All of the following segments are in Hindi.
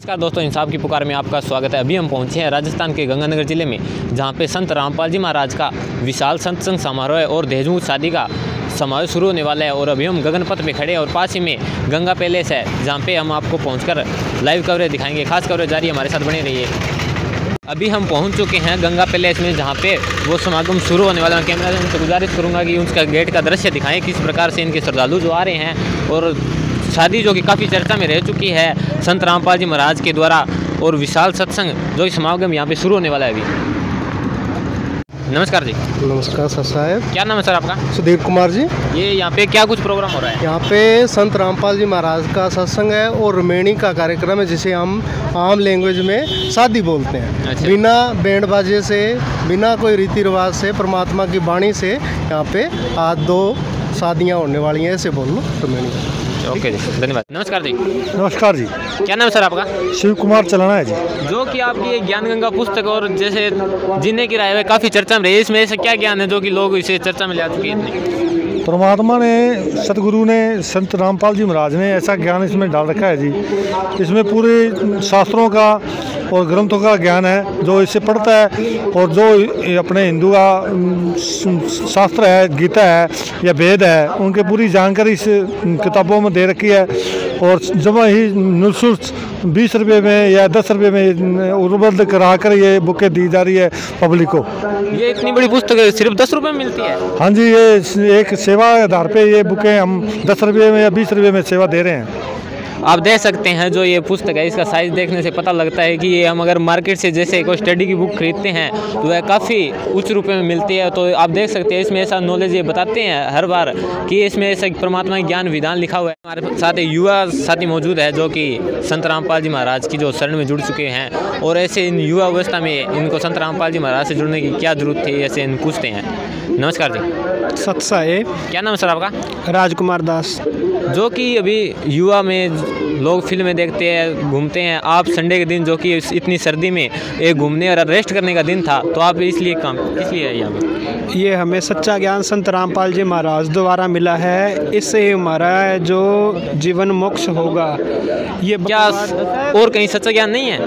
नमस्कार दोस्तों, इंसाफ की पुकार में आपका स्वागत है। अभी हम पहुंचे हैं राजस्थान के गंगानगर जिले में, जहां पे संत रामपाल जी महाराज का विशाल सत्संग समारोह है और दहेज शादी का समारोह शुरू होने वाला है। और अभी हम गगनपथ में खड़े हैं और पास ही में गंगा पैलेस है, जहाँ पे हम आपको पहुंचकर लाइव कवरेज दिखाएंगे। खास कवरेज जारी, हमारे साथ बने रहिए। अभी हम पहुंच चुके हैं गंगा पैलेस में, जहाँ पे वो समागम शुरू होने वाला है। कैमरा मैन से गुजारिश करूँगा कि उसका गेट का दृश्य दिखाएं, किस प्रकार से इनके श्रद्धालु जो आ रहे हैं। और शादी जो कि काफ़ी चर्चा में रह चुकी है संत रामपाल जी महाराज के द्वारा, और विशाल सत्संग जो कि समागम यहाँ पे शुरू होने वाला है अभी। नमस्कार जी। नमस्कार सर साहब। क्या नाम है सर आपका? सुधीर कुमार जी। ये यहाँ पे क्या कुछ प्रोग्राम हो रहा है? यहाँ पे संत रामपाल जी महाराज का सत्संग है और रुमेणी का कार्यक्रम है, जिसे हम आम लैंग्वेज में शादी बोलते हैं। अच्छा। बिना बैंड बाजे से, बिना कोई रीति रिवाज से, परमात्मा की वाणी से यहाँ पे आज 2 शादियाँ होने वाली हैं, ऐसे बोल लो रुमेणी। ओके जी, धन्यवाद। नमस्कार जी। नमस्कार जी। क्या नाम है सर आपका? शिव कुमार चलाना है जी। जो कि आपकी ये ज्ञान गंगा पुस्तक और जैसे जीने की राय है काफ़ी चर्चा में रही है, इसमें ऐसा क्या ज्ञान है जो कि लोग इसे चर्चा में ले आ चुके हैं? परमात्मा ने, सतगुरु ने, संत रामपाल जी महाराज ने ऐसा ज्ञान इसमें डाल रखा है जी। इसमें पूरे शास्त्रों का और ग्रंथों का ज्ञान है, जो इसे पढ़ता है और जो अपने हिंदू का शास्त्र है, गीता है या वेद है, उनके पूरी जानकारी इस किताबों में दे रखी है। और जब ही निःशुल्क 20 रुपये में या 10 रुपये में उपलब्ध करा कर ये बुकें दी जा रही है पब्लिक को। ये इतनी बड़ी पुस्तक सिर्फ 10 रुपये में मिलती है? हाँ जी, ये एक सेवा आधार पे ये बुकें हम 10 रुपये में या 20 रुपये में सेवा दे रहे हैं। आप देख सकते हैं जो ये पुस्तक है, इसका साइज़ देखने से पता लगता है कि ये हम अगर मार्केट से जैसे कोई स्टडी की बुक खरीदते हैं तो वह काफ़ी उच्च रुपये में मिलती है। तो आप देख सकते हैं इसमें ऐसा नॉलेज ये बताते हैं हर बार कि इसमें ऐसा परमात्मा की ज्ञान विधान लिखा हुआ है। हमारे साथ युवा साथी मौजूद है जो कि संत रामपाल जी महाराज की जो शरण में जुड़ चुके हैं, और ऐसे इन युवा अवस्था में इनको संत रामपाल जी महाराज से जुड़ने की क्या जरूरत थी, ऐसे इन पूछते हैं। नमस्कार जी। सत साहेब। क्या नाम है सर आपका? राजकुमार दास। जो कि अभी युवा में लोग फिल्में देखते हैं, घूमते हैं, आप संडे के दिन जो कि इतनी सर्दी में एक घूमने और रेस्ट करने का दिन था, तो आप इसलिए है यहाँ पे? ये हमें सच्चा ज्ञान संत रामपाल जी महाराज द्वारा मिला है, इससे हमारा जो जीवन मोक्ष होगा। ये क्या और कहीं सच्चा ज्ञान नहीं है?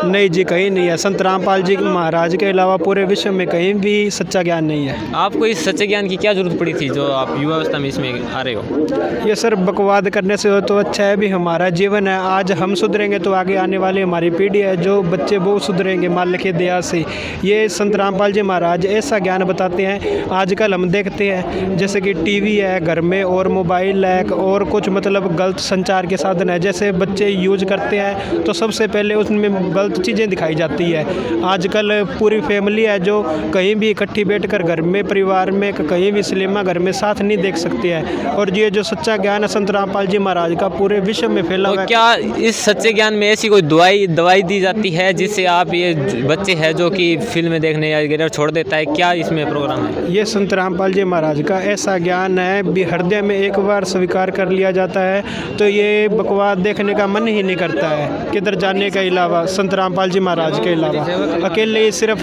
नहीं जी, कहीं नहीं है। संत रामपाल जी महाराज के अलावा पूरे विश्व में कहीं भी सच्चा ज्ञान नहीं है। आपको इस सच्चे ज्ञान की क्या जरूरत पड़ी थी जो आप युवा अवस्था में इसमें आ रहे हो? ये सर बकवाद करने से हो तो अच्छा है, भी हमारा जीवन है। आज हम सुधरेंगे तो आगे आने वाली हमारी पीढ़ी है, जो बच्चे वो सुधरेंगे मालिक की दया से। ये संत रामपाल जी महाराज ऐसा ज्ञान बताते हैं। आजकल हम देखते हैं जैसे कि टीवी है घर में और मोबाइल है और कुछ मतलब गलत संचार के साधन है, जैसे बच्चे यूज करते हैं तो सबसे पहले उसमें गलत चीज़ें दिखाई जाती है। आजकल पूरी फैमिली है जो कहीं भी इकट्ठी बैठकर घर में परिवार में कहीं भी सिनेमा घर में साथ नहीं देख सकते हैं। और ये जो सच्चा ज्ञान है संत रामपाल जी महाराज का पूरे विश्व में फैला हुआ है। क्या इस सच्चे ज्ञान में ऐसी कोई दवाई दी जाती है जिससे आप ये बच्चे हैं जो कि फिल्म देखने या छोड़ देता है? क्या इसमें प्रोग्राम है? ये संत रामपाल जी महाराज का ऐसा ज्ञान है, भी हृदय में एक बार स्वीकार कर लिया जाता है तो ये बकवाद देखने का मन ही नहीं करता है किधर जाने के अलावा, संत रामपाल जी महाराज के अलावा। अकेले सिर्फ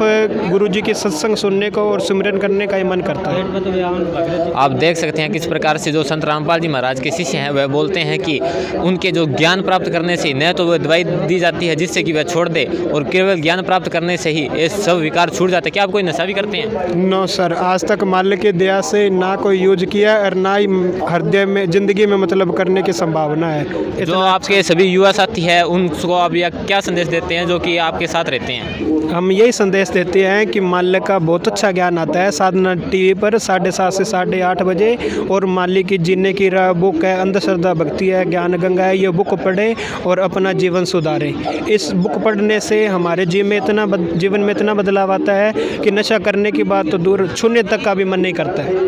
गुरु जी के सत्संग सुनने को और सिमरन करने का ही मन करता है। आप देख सकते हैं किस प्रकार से जो संत रामपाल जी महाराज के शिष्य हैं वह बोलते हैं कि उनके जो ज्ञान प्राप्त करने से न तो वह दवाई दी जाती है जिससे कि वह छोड़ दे, और केवल ज्ञान प्राप्त करने से ही ये सब विकार छूट जाते हैं। क्या आप कोई नशा भी करते हैं? नो सर, आज तक मालिक की दया से ना कोई यूज किया और ना ही हृदय में जिंदगी में मतलब करने की संभावना है। जो आपके सभी युवा साथी हैं उनको आप क्या संदेश देते हैं जो कि आपके साथ रहते हैं? हम यही संदेश देते हैं कि मालिक का बहुत अच्छा ज्ञान आता है साधना टीवी पर 7:30 से 8:30 बजे, और मालिक की जीने की राह बुक है, अंधश्रद्धा भक्ति है, ज्ञान गंगा है। ये बुक पढ़ें और अपना जीवन सुधारें। इस बुक पढ़ने से हमारे जीवन में इतना बदलाव आता है कि नशा करने की बात तो दूर, छूने तक का भी मन नहीं करता है।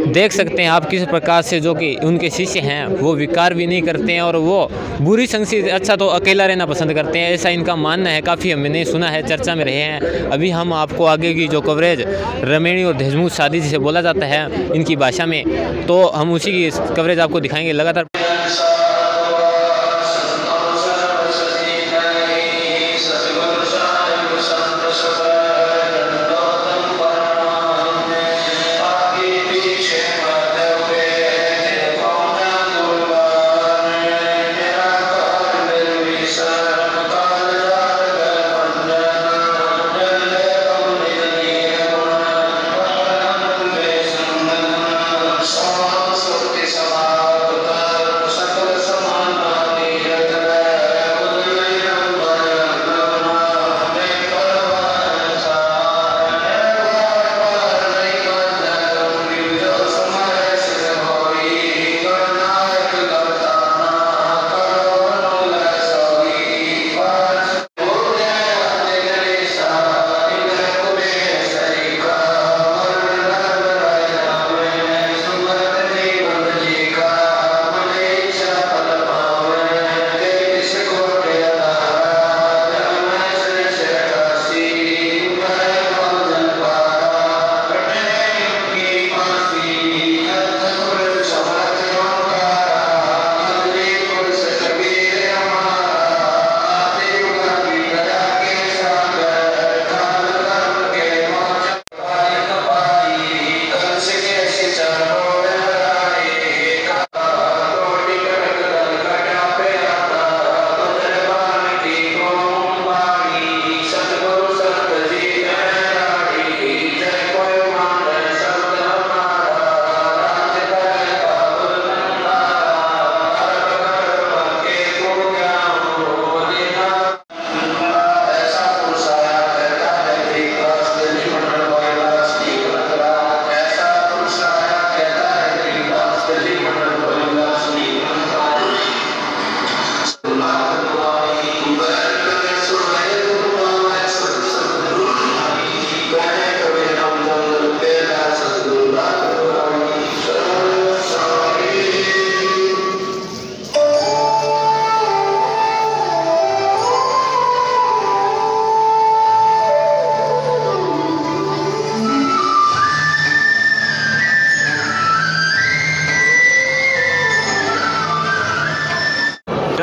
देख सकते हैं आप किस प्रकार से जो कि उनके शिष्य हैं वो विकार भी नहीं करते हैं, और वो बुरी संग से अच्छा तो अकेला रहना पसंद करते हैं, ऐसा इनका मानना है। काफ़ी हमने सुना है, चर्चा में रहे हैं। अभी हम आपको आगे की जो कवरेज रमेणी और दहेज शादी जिसे बोला जाता है इनकी भाषा में, तो हम उसी की कवरेज आपको दिखाएंगे लगातार।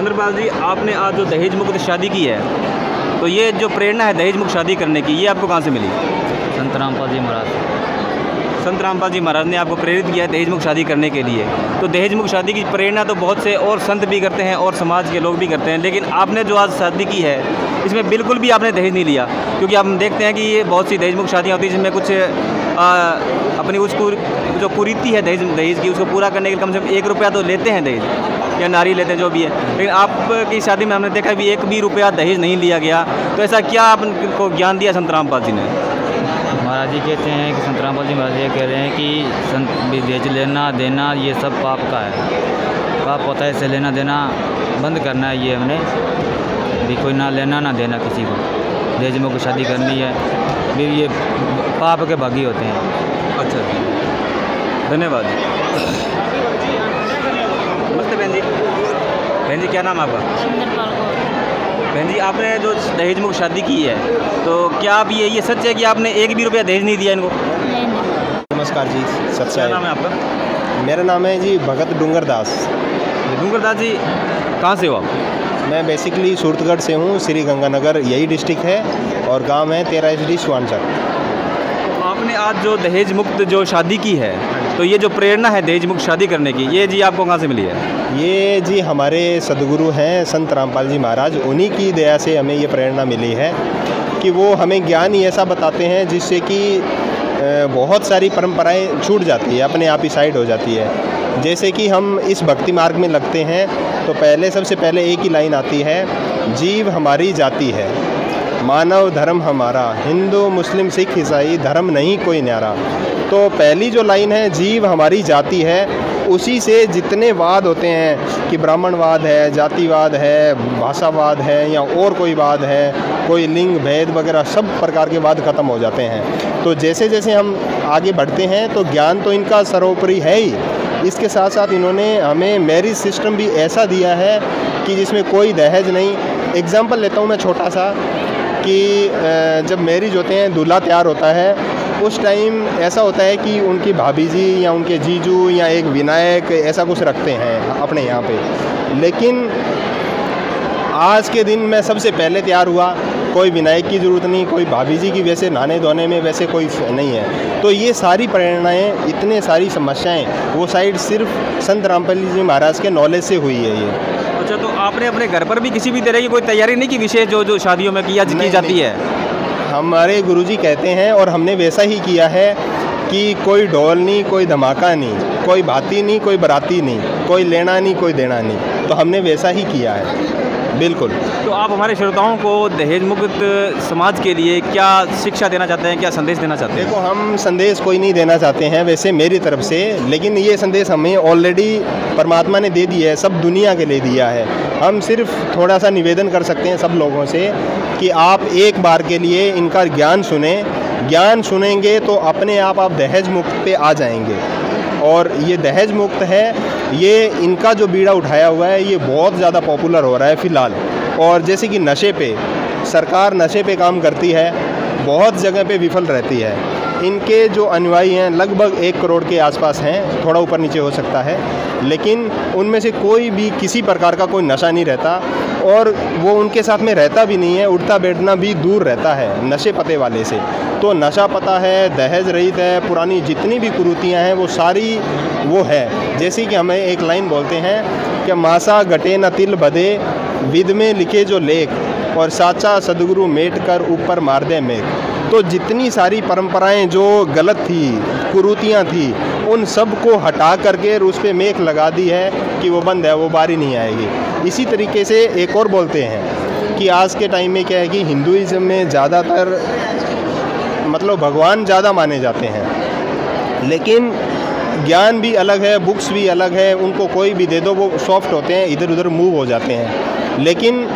चंद्रपाल जी, आपने आज जो दहेज मुक्त शादी की है, तो ये जो प्रेरणा है दहेज मुक्त शादी करने की, ये आपको कहाँ से मिली? संत रामपाल जी महाराज। संत रामपाल जी महाराज ने आपको प्रेरित किया है दहेज मुक्त शादी करने के लिए। तो दहेज मुक्त शादी की प्रेरणा तो बहुत से और संत भी करते हैं और समाज के लोग भी करते हैं, लेकिन आपने जो आज शादी की है इसमें बिल्कुल भी आपने दहेज नहीं लिया। क्योंकि आप देखते हैं कि ये बहुत सी दहेज मुक्त शादियाँ होती हैं जिसमें कुछ अपनी उसको जो कुरीति है दहेज की, उसको पूरा करने के लिए कम से कम 1 रुपया तो लेते हैं दहेज, या नारी लेते हैं, जो भी है। लेकिन आपकी शादी में हमने देखा भी 1 भी रुपया दहेज नहीं लिया गया। तो ऐसा क्या आपको ज्ञान दिया संत रामपाल जी ने? महाराज जी कहते हैं कि संत रामपाल जी महाराज ये कह रहे हैं कि दहेज लेना देना ये सब पाप का है, पाप होता है, इससे लेना देना बंद करना है। ये हमने भी कोई ना लेना ना देना किसी को, दहेज मुक्त शादी करनी है, फिर ये पाप के भागी होते हैं। अच्छा, धन्यवाद। नमस्ते बहन जी। बहन जी, क्या नाम है आपका? बहन जी, आपने जो दहेज मुक्त शादी की है, तो क्या आप ये सच है कि आपने 1 भी रुपया दहेज नहीं दिया इनको? नमस्कार जी, सच्चा क्या है। नाम है आपका? मेरा नाम है जी भगत डूंगर दास। डूंगर दास जी, कहाँ से हो आप? मैं बेसिकली सूरतगढ़ से हूँ, श्री गंगानगर यही डिस्ट्रिक्ट है, और गांव है 13 SD स्वानचक। आपने आज जो दहेज मुक्त जो शादी की है, तो ये जो प्रेरणा है दहेज मुक्त शादी करने की, ये जी आपको कहाँ से मिली है? ये जी हमारे सदगुरु हैं संत रामपाल जी महाराज, उन्हीं की दया से हमें ये प्रेरणा मिली है कि वो हमें ज्ञान ही ऐसा बताते हैं जिससे कि बहुत सारी परंपराएं छूट जाती है, अपने आप ही साइड हो जाती है। जैसे कि हम इस भक्ति मार्ग में लगते हैं तो सबसे पहले एक ही लाइन आती है, जीव हमारी जाति है, मानव धर्म हमारा, हिंदू मुस्लिम सिख ईसाई धर्म नहीं कोई न्यारा। तो पहली जो लाइन है, जीव हमारी जाति है, उसी से जितने वाद होते हैं कि ब्राह्मणवाद है, जातिवाद है, भाषावाद है, या और कोई वाद है, कोई लिंग भेद वगैरह, सब प्रकार के वाद खत्म हो जाते हैं। तो जैसे जैसे हम आगे बढ़ते हैं तो ज्ञान तो इनका सर्वोपरि है ही, इसके साथ साथ इन्होंने हमें मैरिज सिस्टम भी ऐसा दिया है कि जिसमें कोई दहेज नहीं। एग्जाम्पल लेता हूँ मैं छोटा सा, कि जब मैरिज होते हैं, दूल्हा तैयार होता है, उस टाइम ऐसा होता है कि उनकी भाभी जी या उनके जीजू या एक विनायक ऐसा कुछ रखते हैं अपने यहाँ पे। लेकिन आज के दिन मैं सबसे पहले तैयार हुआ, कोई विनायक की ज़रूरत नहीं, कोई भाभी जी की वैसे नहाने धोने में वैसे कोई नहीं है। तो ये सारी प्रेरणाएँ, इतने सारी समस्याएँ, वो साइड सिर्फ संत रामपाल जी महाराज के नॉलेज से हुई है ये। अच्छा, तो आपने अपने घर पर भी किसी भी तरह की कोई तैयारी नहीं की विशेष जो शादियों में की जाती है? हमारे गुरुजी कहते हैं और हमने वैसा ही किया है कि कोई ढोल नहीं, कोई धमाका नहीं, कोई भाती नहीं, कोई बराती नहीं, कोई लेना नहीं, कोई देना नहीं। तो हमने वैसा ही किया है, बिल्कुल। तो आप हमारे श्रोताओं को दहेज मुक्त समाज के लिए क्या शिक्षा देना चाहते हैं, क्या संदेश देना चाहते हैं? देखो, हम संदेश कोई नहीं देना चाहते हैं वैसे मेरी तरफ से, लेकिन ये संदेश हमें ऑलरेडी परमात्मा ने दे दिया है, सब दुनिया के लिए दिया है। हम सिर्फ थोड़ा सा निवेदन कर सकते हैं सब लोगों से कि आप एक बार के लिए इनका ज्ञान सुने। ज्ञान सुनेंगे तो अपने आप दहेज मुक्त पे आ जाएंगे। और ये दहेज मुक्त है, ये इनका जो बीड़ा उठाया हुआ है, ये बहुत ज़्यादा पॉपुलर हो रहा है फ़िलहाल। और जैसे कि नशे पे, सरकार नशे पे काम करती है, बहुत जगह पे विफल रहती है। इनके जो अनुयायी हैं लगभग 1 करोड़ के आसपास हैं, थोड़ा ऊपर नीचे हो सकता है, लेकिन उनमें से कोई भी किसी प्रकार का कोई नशा नहीं रहता, और वो उनके साथ में रहता भी नहीं है, उठता बैठना भी दूर रहता है नशे पते वाले से। तो नशा पता है, दहेज रहित है, पुरानी जितनी भी कुरीतियाँ हैं वो सारी वो है। जैसे कि हमें एक लाइन बोलते हैं कि मासा घटे न तिल बधे, विद में लिखे जो लेख, और साचा सदगुरु मेट कर ऊपर मार दे मेघ। तो जितनी सारी परंपराएं जो गलत थी, कुरीतियाँ थी, उन सब को हटा करके उस पर मेख लगा दी है कि वो बंद है, वो बारी नहीं आएगी। इसी तरीके से एक और बोलते हैं कि आज के टाइम में क्या है कि हिंदुइज्म में ज़्यादातर मतलब भगवान ज़्यादा माने जाते हैं, लेकिन ज्ञान भी अलग है, बुक्स भी अलग है, उनको कोई भी दे दो वो सॉफ्ट होते हैं, इधर उधर मूव हो जाते हैं। लेकिन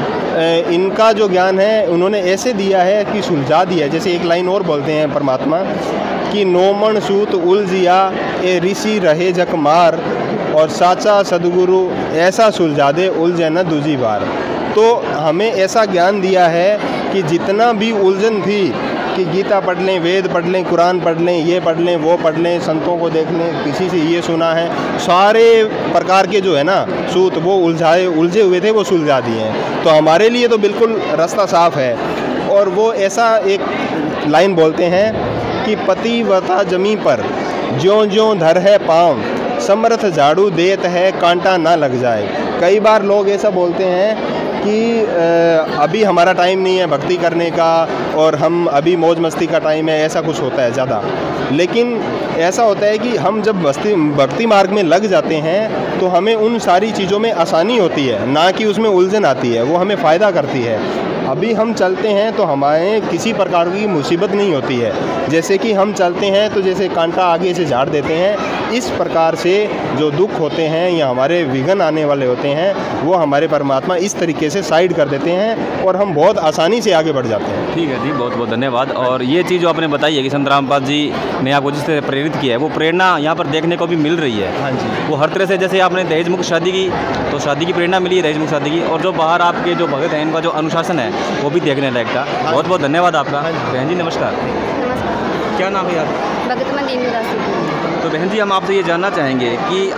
इनका जो ज्ञान है उन्होंने ऐसे दिया है कि सुलझा दिया है। जैसे एक लाइन और बोलते हैं परमात्मा कि नोमन सूत उलझिया ए ऋषि रहे जक मार, और साचा सदगुरु ऐसा सुलझा दे उलझे न दूजी बार। तो हमें ऐसा ज्ञान दिया है कि जितना भी उलझन थी कि गीता पढ़ लें, वेद पढ़ लें, कुरान पढ़ लें, ये पढ़ लें, वो पढ़ लें, संतों को देख लें, किसी से ये सुना है, सारे प्रकार के जो है ना सूत वो उलझे हुए थे, वो सुलझा दिए हैं। तो हमारे लिए तो बिल्कुल रास्ता साफ है। और वो ऐसा एक लाइन बोलते हैं कि पतिव्रता जमी पर ज्यों ज्यों धर है पाँव, समर्थ झाड़ू देत है कांटा ना लग जाए। कई बार लोग ऐसा बोलते हैं कि अभी हमारा टाइम नहीं है भक्ति करने का और हम अभी मौज मस्ती का टाइम है, ऐसा कुछ होता है ज़्यादा। लेकिन ऐसा होता है कि हम जब भक्ति मार्ग में लग जाते हैं तो हमें उन सारी चीज़ों में आसानी होती है, ना कि उसमें उलझन आती है, वो हमें फ़ायदा करती है। अभी हम चलते हैं तो हमारे किसी प्रकार की मुसीबत नहीं होती है। जैसे कि हम चलते हैं तो जैसे कांटा आगे से झाड़ देते हैं, इस प्रकार से जो दुख होते हैं या हमारे विघ्न आने वाले होते हैं वो हमारे परमात्मा इस तरीके से साइड कर देते हैं और हम बहुत आसानी से आगे बढ़ जाते हैं। ठीक है जी, बहुत बहुत धन्यवाद। और ये चीज़ जो आपने बताई है कि संत रामपाल जी ने आपको जिस तरह प्रेरित किया है, वो प्रेरणा यहाँ पर देखने को भी मिल रही है। हाँ जी, वो हर तरह से, जैसे आपने दहेज मुक्त शादी की तो शादी की प्रेरणा मिली है दहेज मुक्त शादी की, और जो बाहर आपके जो भगत हैं इनका जो अनुशासन है वो भी देखने लायक था। बहुत बहुत धन्यवाद आपका। बहन जी नमस्कार, नमस्कार, क्या नाम है आपका? भगतमती इंदुदासी। तो बहन जी हम आपसे ये जानना चाहेंगे कि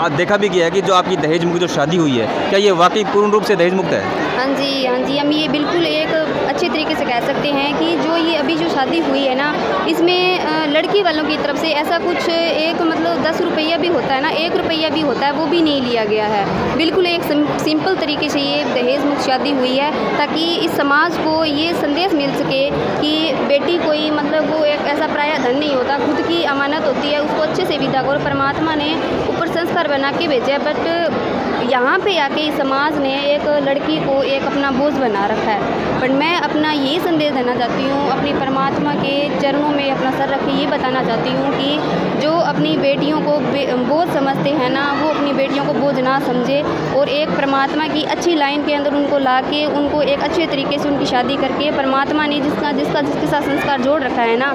आज देखा भी गया है कि जो आपकी दहेज मुक्त जो शादी हुई है, क्या ये वाकई पूर्ण रूप से दहेज मुक्त है? हाँ जी, हम ये बिल्कुल एक अच्छे तरीके से कह सकते हैं कि जो ये अभी जो शादी हुई है ना, इसमें लड़की वालों की तरफ से ऐसा कुछ एक मतलब 10 रुपया भी होता है ना, 1 रुपया भी होता है, वो भी नहीं लिया गया है। बिल्कुल एक सिंपल तरीके से ये दहेज मुक्त शादी हुई है, ताकि इस समाज को ये संदेश मिल सके कि बेटी कोई मतलब वो एक ऐसा पराया धन नहीं होता, खुद की अमानत होती है, उसको अच्छे से विदा करो। परमात्मा ने ऊपर संस्कार बना के भेजा, बट यहाँ पे आके इस समाज ने एक लड़की को एक अपना बोझ बना रखा है। पर मैं अपना ये संदेश देना चाहती हूँ, अपनी परमात्मा के चरणों में अपना सर रख के ये बताना चाहती हूँ कि जो अपनी बेटियों को बोझ समझते हैं ना, वो अपनी बेटियों को बोझ ना समझे और एक परमात्मा की अच्छी लाइन के अंदर उनको ला के उनको एक अच्छे तरीके से उनकी शादी करके, परमात्मा ने जिसके साथ संस्कार जोड़ रखा है ना,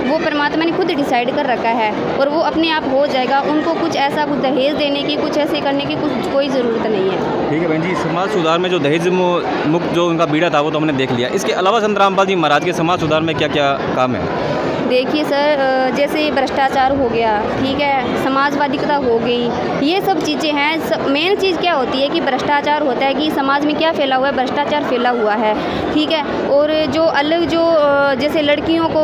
वो परमात्मा ने खुद डिसाइड कर रखा है और वो अपने आप हो जाएगा। उनको कुछ ऐसा कुछ दहेज देने की, कुछ ऐसे करने की कोई ज़रूरत नहीं है। ठीक है बहन जी, समाज सुधार में जो दहेज मुक्त जो उनका बीड़ा था वो तो हमने देख लिया। इसके अलावा संत रामपाल जी महाराज के समाज सुधार में क्या क्या काम है? देखिए सर, जैसे भ्रष्टाचार हो गया, ठीक है, समाजवादिकता हो गई, ये सब चीज़ें हैं। मेन चीज़ क्या होती है कि भ्रष्टाचार होता है कि समाज में क्या फैला हुआ है, भ्रष्टाचार फैला हुआ है, ठीक है। और जो अलग जो जैसे लड़कियों को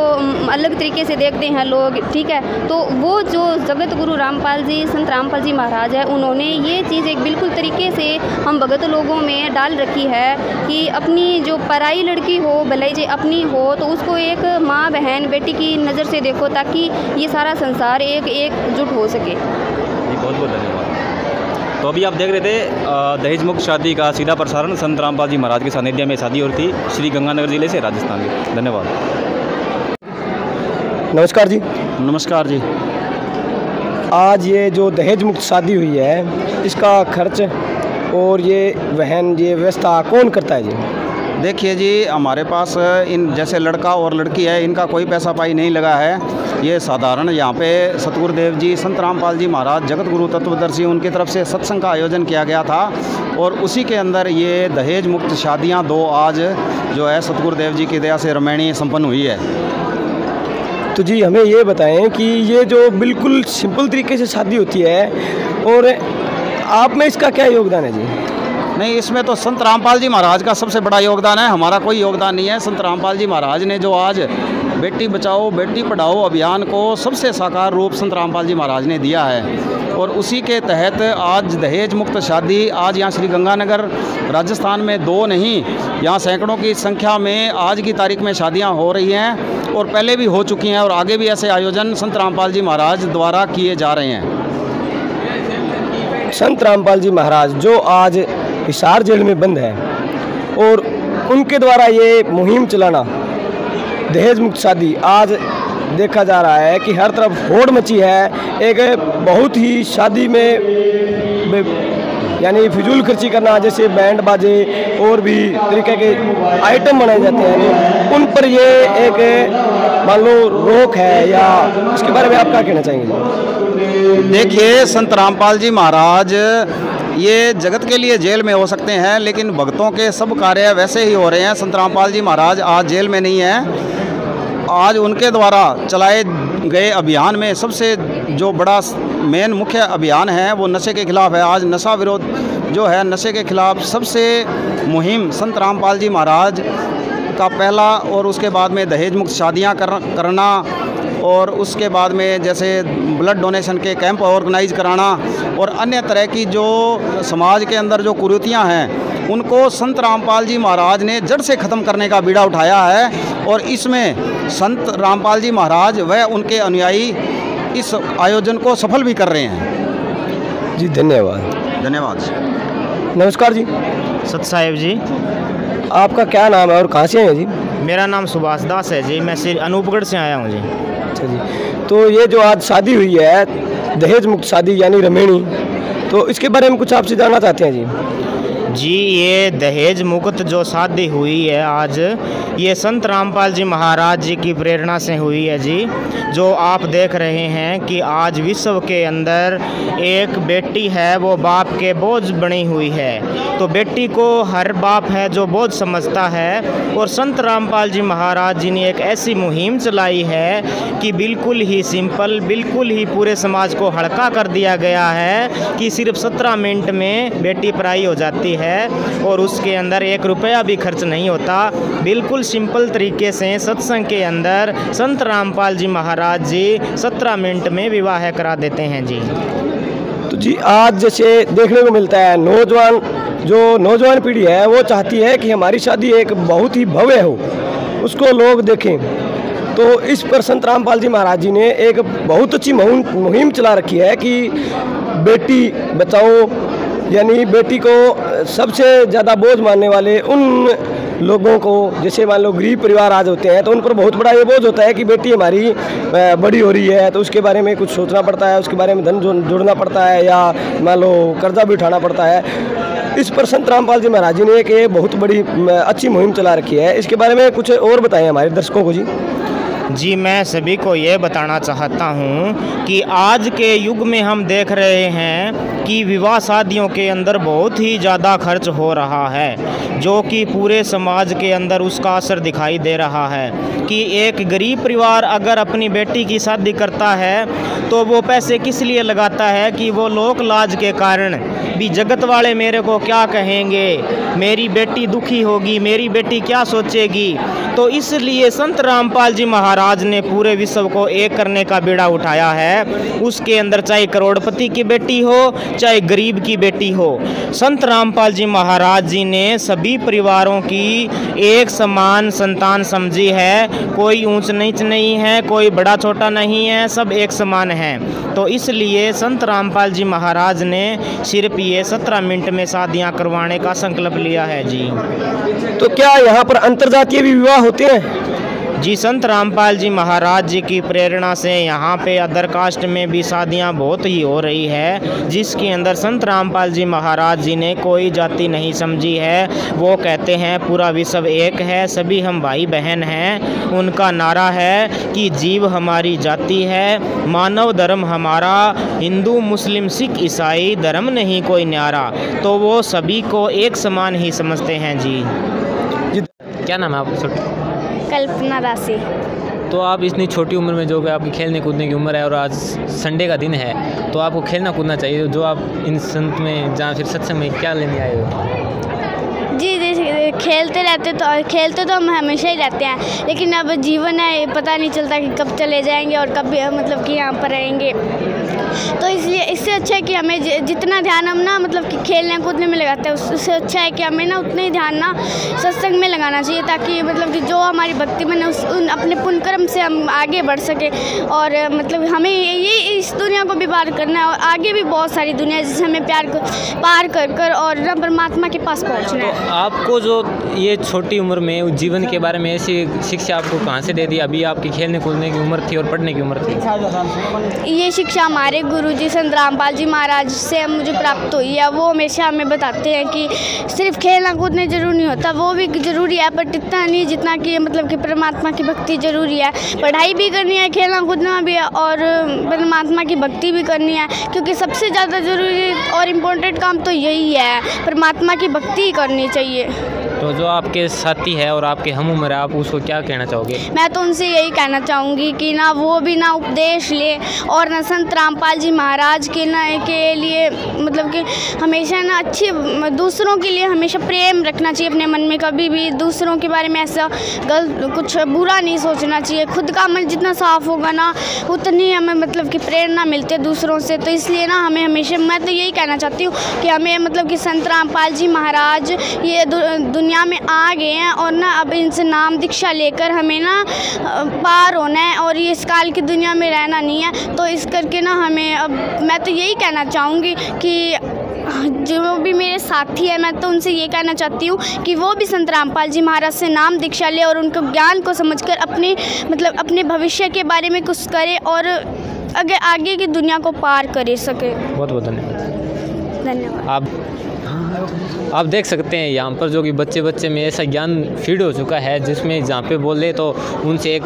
अलग तरीके से देखते हैं लोग, ठीक है, तो वो जो जगत गुरु रामपाल जी, संत रामपाल जी महाराज है, उन्होंने ये चीज़ एक बिल्कुल तरीके से हम भगत लोगों में डाल रखी है कि अपनी जो पराई लड़की हो, भले ही अपनी हो, तो उसको एक माँ बहन बेटी की नज़र से देखो, ताकि ये सारा संसार एकजुट हो सके। जी बहुत बहुत धन्यवाद। तो अभी आप देख रहे थे दहेज मुक्त शादी का सीधा प्रसारण संत रामपाल जी महाराज के सानिध्य में शादी और थी श्री गंगानगर जिले से, राजस्थान में। धन्यवाद। नमस्कार जी। नमस्कार जी। आज ये जो दहेज मुक्त शादी हुई है, इसका खर्च और ये वहन, ये व्यवस्था कौन करता है जी? देखिए जी, हमारे पास इन जैसे लड़का और लड़की है, इनका कोई पैसा पाई नहीं लगा है। ये साधारण यहाँ पे सतगुरुदेव जी, संत रामपाल जी महाराज, जगत गुरु तत्वदर्शी, उनकी तरफ से सत्संग का आयोजन किया गया था और उसी के अंदर ये दहेज मुक्त शादियाँ 2 आज जो है सतगुरुदेव जी की दया से रमणीय संपन्न हुई है। तो जी हमें ये बताएं कि ये जो बिल्कुल सिंपल तरीके से शादी होती है और आप में इसका क्या योगदान है जी? नहीं, इसमें तो संत रामपाल जी महाराज का सबसे बड़ा योगदान है, हमारा कोई योगदान नहीं है। संत रामपाल जी महाराज ने जो आज बेटी बचाओ बेटी पढ़ाओ अभियान को सबसे साकार रूप संत रामपाल जी महाराज ने दिया है और उसी के तहत आज दहेज मुक्त शादी आज यहाँ श्री गंगानगर राजस्थान में 2 नहीं, यहाँ सैकड़ों की संख्या में आज की तारीख में शादियाँ हो रही हैं और पहले भी हो चुकी हैं और आगे भी ऐसे आयोजन संत रामपाल जी महाराज द्वारा किए जा रहे हैं। संत रामपाल जी महाराज जो आज हिसार जेल में बंद है और उनके द्वारा ये मुहिम चलाना दहेज मुक्त शादी, आज देखा जा रहा है कि हर तरफ होड़ मची है। एक बहुत ही शादी में यानी फिजूल खर्ची करना, जैसे बैंड बाजे और भी तरीके के आइटम बनाए जाते हैं, तो उन पर ये एक मान लो रोक है, या इसके बारे में आप क्या कहना चाहेंगे? देखिए, संत रामपाल जी महाराज ये जगत के लिए जेल में हो सकते हैं, लेकिन भक्तों के सब कार्य वैसे ही हो रहे हैं। संत रामपाल जी महाराज आज जेल में नहीं हैं। आज उनके द्वारा चलाए गए अभियान में सबसे जो बड़ा मेन मुख्य अभियान है वो नशे के खिलाफ़ है। आज नशा विरोध जो है, नशे के खिलाफ़ सबसे मुहिम संत रामपाल जी महाराज का पहला, और उसके बाद में दहेज मुक्त शादियाँ करना, और उसके बाद में जैसे ब्लड डोनेशन के कैंप ऑर्गेनाइज कराना, और अन्य तरह की जो समाज के अंदर जो कुरीतियाँ हैं उनको संत रामपाल जी महाराज ने जड़ से ख़त्म करने का बीड़ा उठाया है। और इसमें संत रामपाल जी महाराज व उनके अनुयायी इस आयोजन को सफल भी कर रहे हैं। जी धन्यवाद। नमस्कार जी। सत साहेब जी। आपका क्या नाम है और कहाँ से हैं जी? मेरा नाम सुभाष दास है जी, मैं श्री अनूपगढ़ से आया हूँ जी। अच्छा जी, तो ये जो आज शादी हुई है दहेज मुक्त शादी यानी रमेणी, तो इसके बारे में कुछ आपसे जानना चाहते हैं जी। जी, ये दहेज मुक्त जो शादी हुई है आज, ये संत रामपाल जी महाराज जी की प्रेरणा से हुई है जी। जो आप देख रहे हैं कि आज विश्व के अंदर एक बेटी है वो बाप के बोझ बनी हुई है, तो बेटी को हर बाप है जो बोझ समझता है। और संत रामपाल जी महाराज जी ने एक ऐसी मुहिम चलाई है कि बिल्कुल ही सिंपल, बिल्कुल ही पूरे समाज को हल्का कर दिया गया है कि सिर्फ 17 मिनट में बेटी पराई हो जाती है और उसके अंदर 1 रुपया भी खर्च नहीं होता। बिल्कुल सिंपल तरीके से सत्संग के अंदर संत रामपाल जी महाराज जी 17 मिनट में विवाह करा देते हैं जी। तो जी आज जैसे देखने को मिलता है नौजवान पीढ़ी है वो चाहती है कि हमारी शादी एक बहुत ही भव्य हो, उसको लोग देखें। तो इस पर संत रामपाल जी महाराज जी ने एक बहुत अच्छी मुहिम चला रखी है कि बेटी बचाओ, यानी बेटी को सबसे ज़्यादा बोझ मानने वाले उन लोगों को, जैसे मान लो गरीब परिवार आज होते हैं तो उन पर बहुत बड़ा ये बोझ होता है कि बेटी हमारी बड़ी हो रही है, तो उसके बारे में कुछ सोचना पड़ता है, उसके बारे में धन जोड़ना पड़ता है या मान लो कर्जा भी उठाना पड़ता है। इस पर संत रामपाल जी महाराज जी ने एक बहुत बड़ी अच्छी मुहिम चला रखी है, इसके बारे में कुछ और बताएं हमारे दर्शकों को जी। जी, मैं सभी को ये बताना चाहता हूँ कि आज के युग में हम देख रहे हैं कि विवाह शादियों के अंदर बहुत ही ज़्यादा खर्च हो रहा है, जो कि पूरे समाज के अंदर उसका असर दिखाई दे रहा है कि एक गरीब परिवार अगर अपनी बेटी की शादी करता है तो वो पैसे किस लिए लगाता है कि वो लोक लाज के कारण भी जगत वाले मेरे को क्या कहेंगे, मेरी बेटी दुखी होगी, मेरी बेटी क्या सोचेगी। तो इसलिए संत रामपाल जी महाराज ने पूरे विश्व को एक करने का बीड़ा उठाया है। उसके अंदर चाहे करोड़पति की बेटी हो चाहे गरीब की बेटी हो, संत रामपाल जी महाराज जी ने सभी परिवारों की एक समान संतान समझी है। कोई ऊंच नीच नहीं है, कोई बड़ा छोटा नहीं है, सब एक समान है। तो इसलिए संत रामपाल जी महाराज ने सिर्फ ये 17 मिनट में शादियां करवाने का संकल्प लिया है जी। तो क्या यहाँ पर अंतर्जातीय भी विवाह होते हैं? जी, संत रामपाल जी महाराज जी की प्रेरणा से यहाँ पे अदर कास्ट में भी शादियाँ बहुत ही हो रही है, जिसके अंदर संत रामपाल जी महाराज जी ने कोई जाति नहीं समझी है। वो कहते हैं पूरा विश्व एक है, सभी हम भाई बहन हैं। उनका नारा है कि जीव हमारी जाति है, मानव धर्म हमारा, हिंदू मुस्लिम सिख ईसाई धर्म नहीं कोई न्यारा। तो वो सभी को एक समान ही समझते हैं जी। क्या नाम है आपका? कल्पना राशि। तो आप इतनी छोटी उम्र में जो कि आपकी खेलने कूदने की उम्र है और आज संडे का दिन है, तो आपको खेलना कूदना चाहिए। जो आप इन संत में जहाँ फिर सत्संग में क्या लेने आए हो? जी, खेलते तो हम हमेशा ही रहते हैं, लेकिन अब जीवन है, पता नहीं चलता कि कब चले जाएंगे और कब मतलब कि यहाँ पर रहेंगे। तो इसलिए इससे अच्छा है कि हमें जितना ध्यान हम ना मतलब कि खेलने कूदने में लगाते हैं, उससे अच्छा है कि हमें ना उतना ही ध्यान ना सत्संग में लगाना चाहिए, ताकि मतलब कि जो हमारी भक्ति में उन अपने पुण्य कर्म से हम आगे बढ़ सकें। और मतलब हमें ये इस दुनिया को भी पार करना है और आगे भी बहुत सारी दुनिया है जिसे हमें प्यार पार कर और परमात्मा के पास पहुँचना है। आपको जो ये छोटी उम्र में जीवन के बारे में ऐसी शिक्षा आपको कहाँ से दे दी? अभी आपकी खेलने कूदने की उम्र थी और पढ़ने की उम्र थी। ये शिक्षा हमारे गुरुजी संत रामपाल जी महाराज से मुझे प्राप्त हुई है। वो हमेशा हमें बताते हैं कि सिर्फ खेलना कूदना जरूरी नहीं होता, वो भी ज़रूरी है, बट इतना नहीं जितना कि मतलब कि परमात्मा की भक्ति ज़रूरी है। पढ़ाई भी करनी है, खेलना कूदना भी है और परमात्मा की भक्ति भी करनी है, क्योंकि सबसे ज़्यादा ज़रूरी और इम्पोर्टेंट काम तो यही है, परमात्मा की भक्ति ही करनी चाहिए। तो जो आपके साथी है और आपके हम उम्र है, आप उसको क्या कहना चाहोगे? मैं तो उनसे यही कहना चाहूँगी कि ना वो भी ना उपदेश ले और ना संत रामपाल जी महाराज के ना के लिए मतलब कि हमेशा ना अच्छी दूसरों के लिए हमेशा प्रेम रखना चाहिए अपने मन में, कभी भी दूसरों के बारे में ऐसा गलत कुछ बुरा नहीं सोचना चाहिए। खुद का मन जितना साफ होगा ना उतनी हमें मतलब कि प्रेरणा मिलती है दूसरों से। तो इसलिए ना हमें हमेशा, मैं तो यही कहना चाहती हूँ कि हमें मतलब कि संत रामपाल जी महाराज ये दुनिया में आ गए हैं और ना अब इनसे नाम दीक्षा लेकर हमें ना पार होना है और ये इस काल की दुनिया में रहना नहीं है। तो इस करके ना हमें अब मैं तो यही कहना चाहूँगी कि जो भी मेरे साथी है, मैं तो उनसे ये कहना चाहती हूँ कि वो भी संत रामपाल जी महाराज से नाम दीक्षा ले और उनको ज्ञान को समझकर अपने मतलब अपने भविष्य के बारे में कुछ करे और आगे की दुनिया को पार कर सके। बहुत बहुत धन्यवाद। धन्यवाद। आप देख सकते हैं यहाँ पर जो कि बच्चे में ऐसा ज्ञान फीड हो चुका है जिसमें जहाँ पे बोले तो उनसे एक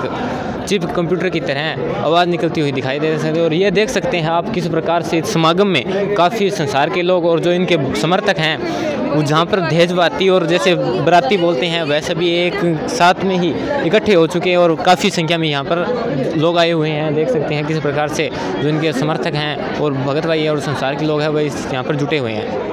चिप कंप्यूटर की तरह आवाज़ निकलती हुई दिखाई दे सकती है। और ये देख सकते हैं आप किस प्रकार से समागम में काफ़ी संसार के लोग और जो इनके समर्थक हैं वो जहाँ पर दहेजवाती और जैसे बराती बोलते हैं वैसे भी एक साथ में ही इकट्ठे हो चुके हैं और काफ़ी संख्या में यहाँ पर लोग आए हुए हैं। देख सकते हैं किस प्रकार से जो इनके समर्थक हैं और भगत भाई और संसार के लोग हैं वह यहाँ पर जुटे हुए हैं।